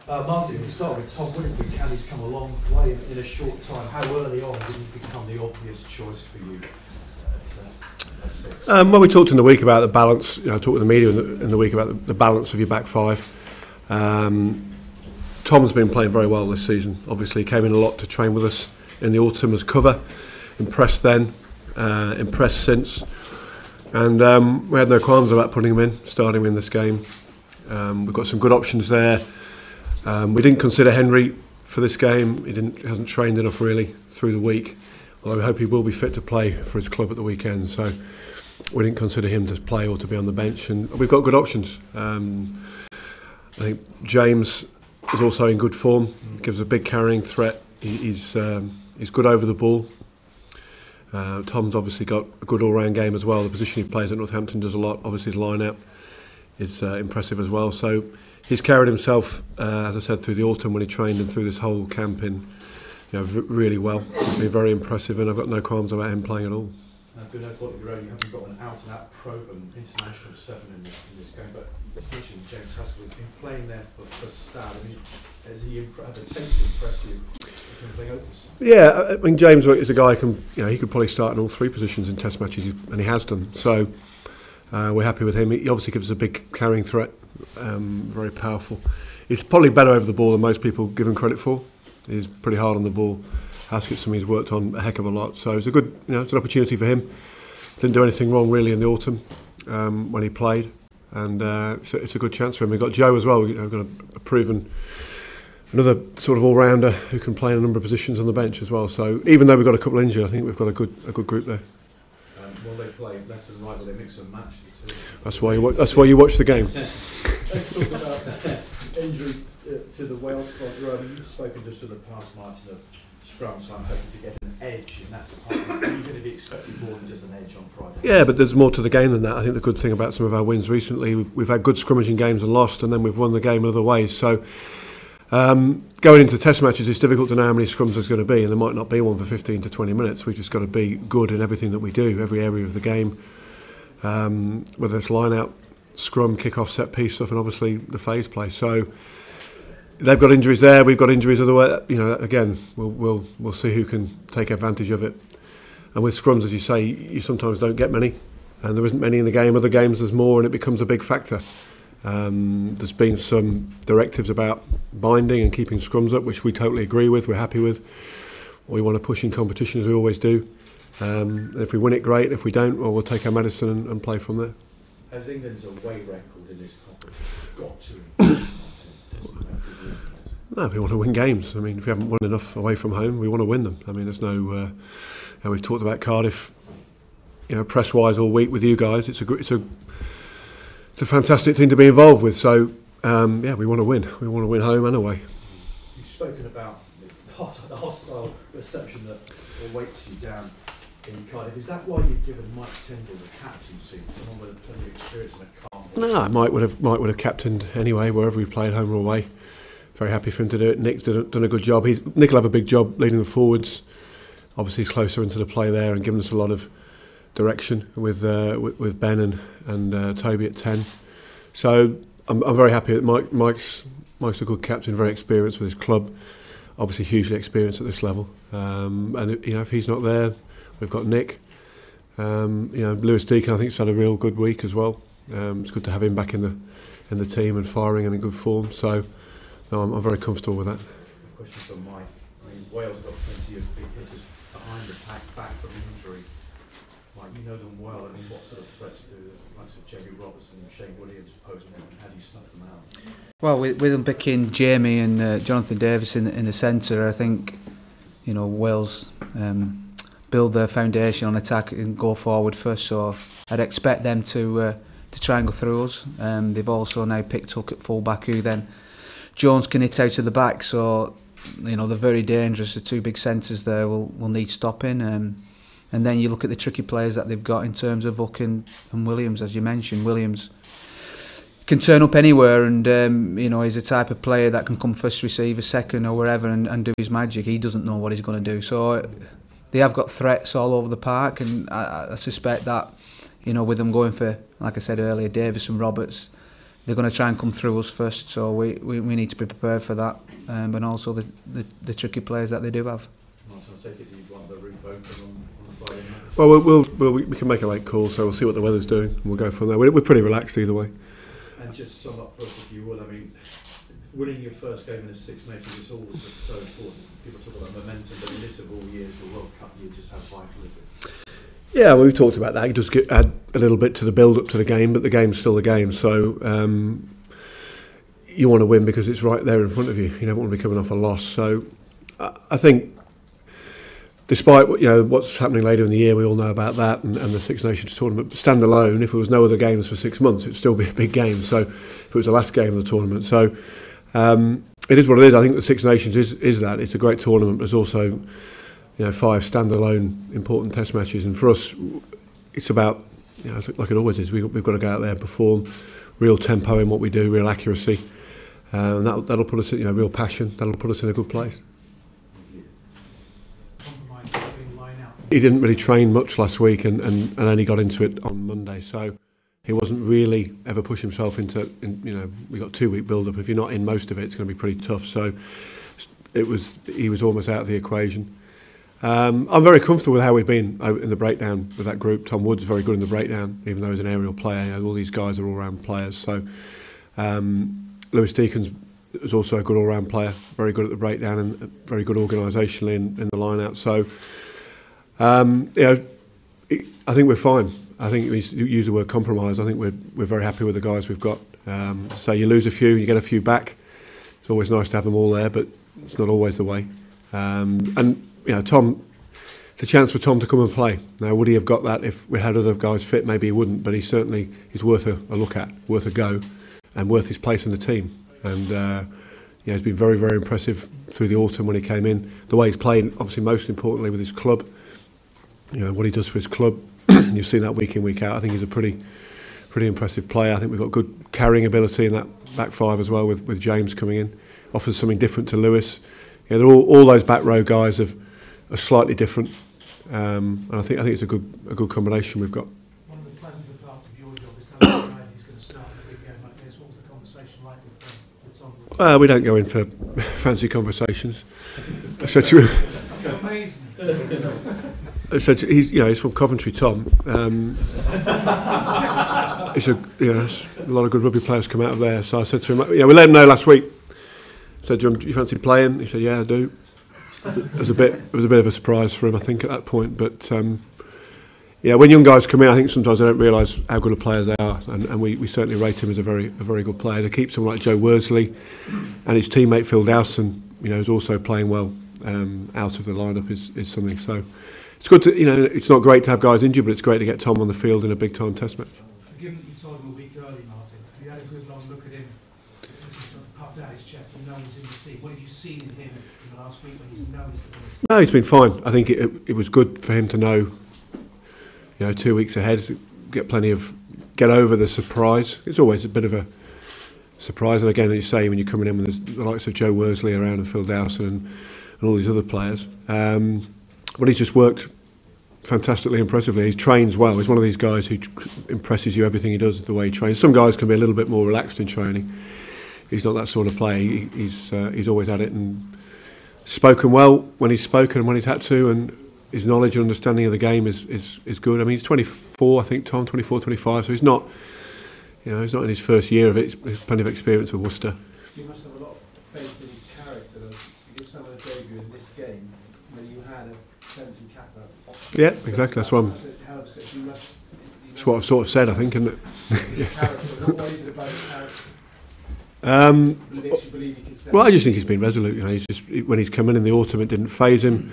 Martin, if we start with Tom Winifred, Caddy's come a long way in a short time. How early on did he become the obvious choice for you at 6? Well, we talked in the week about the balance. Talked with the media in the week about the balance of your back five. Tom's been playing very well this season. Obviously, he came in a lot to train with us in the autumn as cover. Impressed then, impressed since. And we had no qualms about putting him in, starting him in this game. We've got some good options there. We didn't consider Henry for this game. He hasn't trained enough really through the week. Although we hope he will be fit to play for his club at the weekend. So we didn't consider him to play or to be on the bench. And we've got good options. I think James is also in good form. Gives a big carrying threat. He's good over the ball. Tom's obviously got a good all-round game as well. The position he plays at Northampton does a lot. Obviously his line-out is impressive as well. So he's carried himself, as I said, through the autumn when he trained and through this whole campaign, really well. He's been very impressive, and I've got no qualms about him playing at all. Through no fault of your own, you haven't got an out-and-out proven international 7 in this game, but you mentioned James Haskell has been playing there for Stad. I mean, have the tapes impressed you? Yeah, I mean, James is a guy who can, he could probably start in all 3 positions in Test matches, and he has done. So we're happy with him. He obviously gives us a big carrying threat, very powerful. He's probably better over the ball than most people give him credit for. He's pretty hard on the ball. Haskett's something he's worked on a heck of a lot. So it's a good, it's an opportunity for him. Didn't do anything wrong really in the autumn when he played, and so it's a good chance for him. We've got Joe as well. We've got a proven, another sort of all-rounder who can play in a number of positions on the bench as well. So even though we've got a couple injured, I think we've got a good group there. Will they play left and right? Will they mix and match the two? That's why you watch the game. Let's talk about injuries to the Wales squad. You've spoken just in the past, Martin, of scrum, so I'm hoping to get an edge in that department. Are you going to be expecting more than just an edge on Friday? Yeah, but there's more to the game than that. I think the good thing about some of our wins recently, we've had good scrummaging games and lost, and then we've won the game in other ways. So going into Test matches, it's difficult to know how many scrums there's going to be, and there might not be one for 15 to 20 minutes. We've just got to be good in everything that we do, every area of the game, whether it's line-out, scrum, kick-off, set-piece stuff, and obviously the phase play. So they've got injuries there, we've got injuries otherwise. Again, we'll see who can take advantage of it. And with scrums, as you say, you sometimes don't get many, and there isn't many in the game. Other games there's more, and it becomes a big factor. There's been some directives about binding and keeping scrums up, which we totally agree with, we're happy with. We want to push in competition as we always do. If we win it, great. If we don't, well, we'll take our medicine and play from there. Has England's away record in this competition got to No, we want to win games. I mean, if we haven't won enough away from home, we want to win them. I mean, there's no. We've talked about Cardiff, press-wise all week with you guys. It's a fantastic thing to be involved with. So we want to win. We want to win home and away. You've spoken about the hostile reception that awaits you down in Cardiff. Is that why you've given Mike Tyndall the captaincy, someone with plenty of experience and a calm voice? No, Mike would have captained anyway, wherever we played, home or away. Very happy for him to do it. Nick's done a good job. Nick will have a big job leading the forwards. Obviously, he's closer into the play there and giving us a lot of direction with Ben and Toby at 10. So I'm very happy that Mike's a good captain, very experienced with his club. Obviously, hugely experienced at this level. And if he's not there, we've got Nick. Lewis Deacon, I think, has had a real good week as well. It's good to have him back in the team and firing and in good form. So. No, I'm very comfortable with that. Question for Mike. I mean, Wales have got plenty of big hitters behind the pack, back from injury. Mike, you know them well. I mean, what sort of threats do the likes of Jamie Robertson and Shane Williams pose them, and how do you snuff them out? Well, with them picking Jamie and Jonathan Davis in the centre, I think Wales build their foundation on attack and go forward first. So I'd expect them to try and go through us. They've also now picked Hook at full-back, who then Jones can hit out to the back, so they're very dangerous. The two big centres there will need stopping, and then you look at the tricky players that they've got in terms of Hook and Williams, as you mentioned. Williams can turn up anywhere, and he's a type of player that can come first receiver, second or wherever, and do his magic. He doesn't know what he's going to do, so they have got threats all over the park, and I suspect that with them going for, like I said earlier, Davis and Roberts, they're going to try and come through us first. So we need to be prepared for that, and also the tricky players that they do have. So I take it you want the roof open on Friday night? Well, we can make a late call, so we'll see what the weather's doing, and we'll go from there. We're pretty relaxed either way. And just sum up for us, if you would, I mean, winning your first game in the Six Nations is always so important. People talk about momentum, but in this of all years, the World Cup year, just how vital is it? Yeah, well, we've talked about that. You just add a little bit to the build-up to the game, but the game's still the game. So you want to win because it's right there in front of you. You don't want to be coming off a loss. So I think, despite what's happening later in the year, we all know about that, and the Six Nations tournament. Standalone, if there was no other games for 6 months, it'd still be a big game. So if it was the last game of the tournament, so it is what it is. I think the Six Nations is that. It's a great tournament. There's also 5 standalone important Test matches, and for us, it's about like it always is. We've got to go out there and perform, real tempo in what we do, real accuracy, and that'll put us in real passion. That'll put us in a good place. He didn't really train much last week and only got into it on Monday, so he wasn't really ever push himself into. We got 2 week build up. If you're not in most of it, it's going to be pretty tough. So he was almost out of the equation. I'm very comfortable with how we've been in the breakdown with that group. Tom Wood's very good in the breakdown, even though he's an aerial player. All these guys are all-round players. So Lewis Deacons is also a good all-round player, very good at the breakdown and very good organisationally in the line-out. So I think we're fine. I think we use the word compromise. I think we're very happy with the guys we've got. So you lose a few, you get a few back. It's always nice to have them all there, but it's not always the way. Tom, it's a chance for Tom to come and play. Now, would he have got that if we had other guys fit? Maybe he wouldn't, but he certainly is worth a look at, worth a go, and worth his place in the team. And he's been very, very impressive through the autumn when he came in. The way he's played, obviously, most importantly with his club. What he does for his club. You've seen that week in, week out. I think he's a pretty impressive player. I think we've got good carrying ability in that back 5 as well with James coming in. Offers something different to Lewis. They're all those back row guys are slightly different, and I think it's a good combination we've got. One of the pleasanter parts of your job is telling the guy he's going to start a big game like this. What was the conversation like with Tom? We don't go in for fancy conversations. I said to him, he's from Coventry, Tom. It's a lot of good rugby players come out of there. So I said to him, we let him know last week. I said, do you fancy playing? He said, yeah, I do. It was a bit of a surprise for him, I think, at that point. But when young guys come in, I think sometimes they don't realise how good a player they are, and we certainly rate him as a very good player. To keep someone like Joe Worsley and his teammate Phil Dowson, who's also playing well out of the lineup is something. So it's good to it's not great to have guys injured, but it's great to get Tom on the field in a big time Test match. Given that you told him a week early, Martin, have you had a good long look at him since he sort of puffed out his chest and known he's in the seat? What have you seen in him in the last week when he's known his ability? No, he's been fine. I think it was good for him to know, 2 weeks ahead, get over the surprise. It's always a bit of a surprise, and again, as you say, when you're coming in with the likes of Joe Worsley around and Phil Dowson and all these other players, but he's just worked fantastically impressively. He trains well. He's one of these guys who impresses you everything he does, the way he trains. Some guys can be a little bit more relaxed in training. He's not that sort of player. He's always at it and spoken well when he's spoken and when he's had to, and his knowledge and understanding of the game is good. I mean, he's 24, I think, Tom, 24, 25, so he's not he's not in his first year of it. He's plenty of experience with Worcester. You must have a lot of faith in his character to give someone a debut in this game when you had a 70 capper. Yeah, exactly. That's what I've sort of said, I think, isn't it? What is it about his character? Well, I just think he's been resolute. He's just, when he's come in the autumn, it didn't faze him.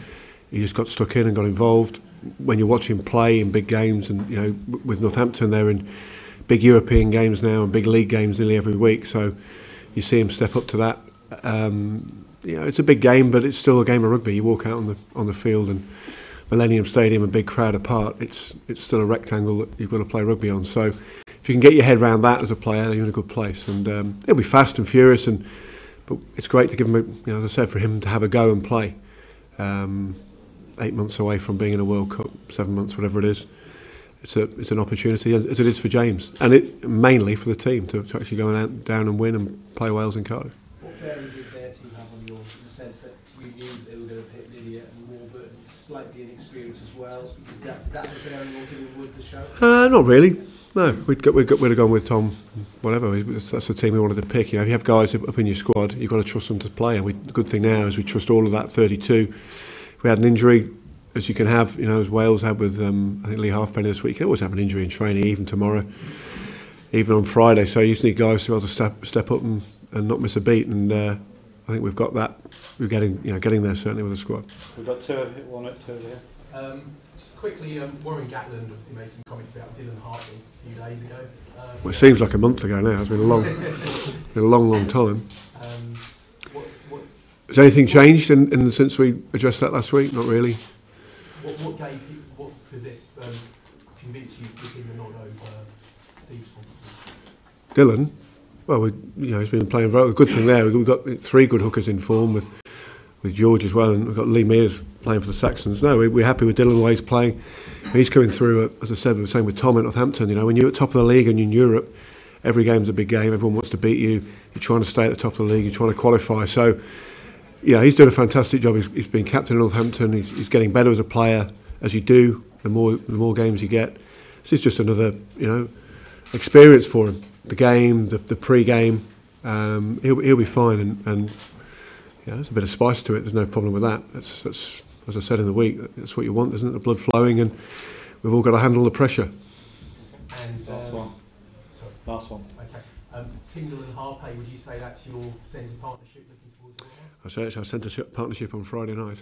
He just got stuck in and got involved. When you watch him play in big games, and with Northampton, they're in big European games now and big league games nearly every week. So you see him step up to that. It's a big game, but it's still a game of rugby. You walk out on the field, and Millennium Stadium, a big crowd apart, it's still a rectangle that you've got to play rugby on. So if you can get your head around that as a player, you're in a good place. And it'll be fast and furious, but it's great to give him, as I said, for him to have a go and play. 8 months away from being in a World Cup, 7 months, whatever it is. it's an opportunity, as it is for James, and it mainly for the team to actually go down and win and play Wales in Cardiff. What bearing did their team have on yours, in the sense that you knew that they were going to pick Lydia and Warburton, slightly inexperienced as well? Is that the bearing or giving Wood the show? Not really. No, we'd have gone with Tom. Whatever, that's the team we wanted to pick. You know, if you have guys up in your squad, you've got to trust them to play. And the good thing now is we trust all of that 32. If we had an injury, as you can have, you know, as Wales had with I think Lee Halfpenny this week, you always have an injury in training, even tomorrow, even on Friday. So you just need guys to be able to step up and not miss a beat. And I think we've got that. We're getting there certainly with the squad. We've got two of it, one at two here. Just quickly, Warren Gatland obviously made some comments about Dylan Hartley a few days ago. Well, it seems like a month ago now. It's been a long time. Has anything changed since we addressed that last week? Not really. What does this convince you to give him the nod over Steve Thompson? Dylan, well, he's been playing very well. The good thing there, we've got three good hookers in form with George as well, and we've got Lee Mears playing for the Saxons. No, we're happy with Dylan the way he's playing. He's coming through, as I said, we were saying with Tom at Northampton. You know, when you're at the top of the league and you're in Europe, every game's a big game. Everyone wants to beat you. You're trying to stay at the top of the league. You're trying to qualify. So, yeah, he's doing a fantastic job. He's been captain of Northampton. He's getting better as a player as you do. The more games you get, this is just another experience for him. The game, the pre-game, he'll be fine, and there's a bit of spice to it. There's no problem with that. That's as I said in the week. That's what you want, isn't it? The blood flowing, and we've all got to handle the pressure. And last one. Sorry. Last one. Okay. Tyndall and Harpay, would you say that's your sense of partnership looking towards it? I say it's our centre partnership on Friday night.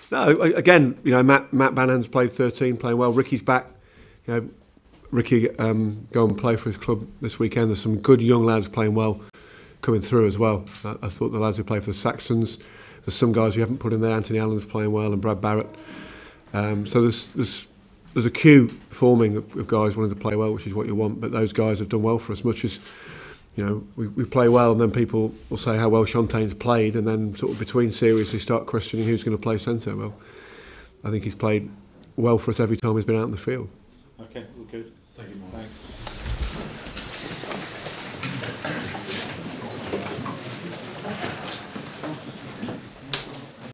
No, again, Matt Bannon's played 13, playing well. Ricky's back. Ricky go and play for his club this weekend. There's some good young lads playing well coming through as well. I thought the lads who play for the Saxons, there's some guys who haven't put in there. Anthony Allen's playing well, and Brad Barrett. So there's a queue forming of guys wanting to play well, which is what you want. But those guys have done well for us. Much as we play well, and then people will say how well Shontane's played, and then sort of between series they start questioning who's going to play centre. Well, I think he's played well for us every time he's been out in the field. Okay, all good. Thank you, Mark. Thanks.